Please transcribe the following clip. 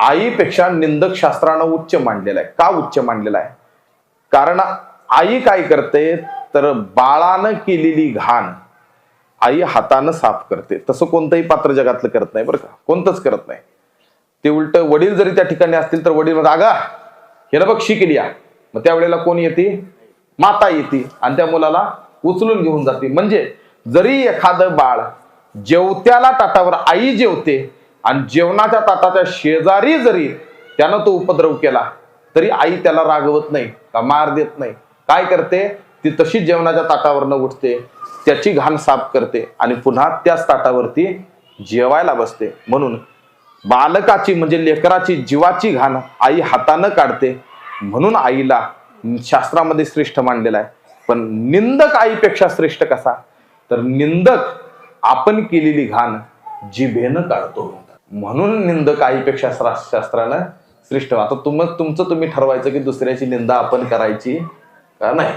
आईपेक्षा निंदक शास्त्रानं उच्च मांडलेला आहे. का उच्च मांडलेला आहे? कारण आई काय करते तर बाळानं केलेली घाण आई हातानं साफ करते. तसं कोणतंही पात्र जगातलं करत नाही बरं का, कोणतंच करत नाही. ते उलट वडील जरी त्या ठिकाणी असतील तर वडील म्हणतात अगा हे बघ शी केली या, मग त्यावेळेला कोण येते? माता येते आणि त्या मुलाला उचलून घेऊन जाते. म्हणजे जरी एखादं बाळ जेवत्याला ताटावर आई जेवते आणि जेवणाच्या ताटाच्या शेजारी जरी त्यानं तो उपद्रव केला तरी आई त्याला रागवत नाही का मार देत नाही. काय करते ती? तशी जेवणाच्या ताटावरनं उठते, त्याची घाण साफ करते आणि पुन्हा त्याच ताटावरती जेवायला बसते. म्हणून बालकाची म्हणजे लेकराची जीवाची घाण आई हातानं काढते. म्हणून आईला शास्त्रामध्ये श्रेष्ठ मानलेला आहे. पण निंदक आईपेक्षा श्रेष्ठ कसा? तर निंदक आपण केलेली घाण जिभेनं काढतो, म्हणून निंदक आईपेक्षा शास्त्रानं श्रेष्ठ. आता तुमचं तुम्ही ठरवायचं की दुसऱ्याची निंदा आपण करायची का नाही.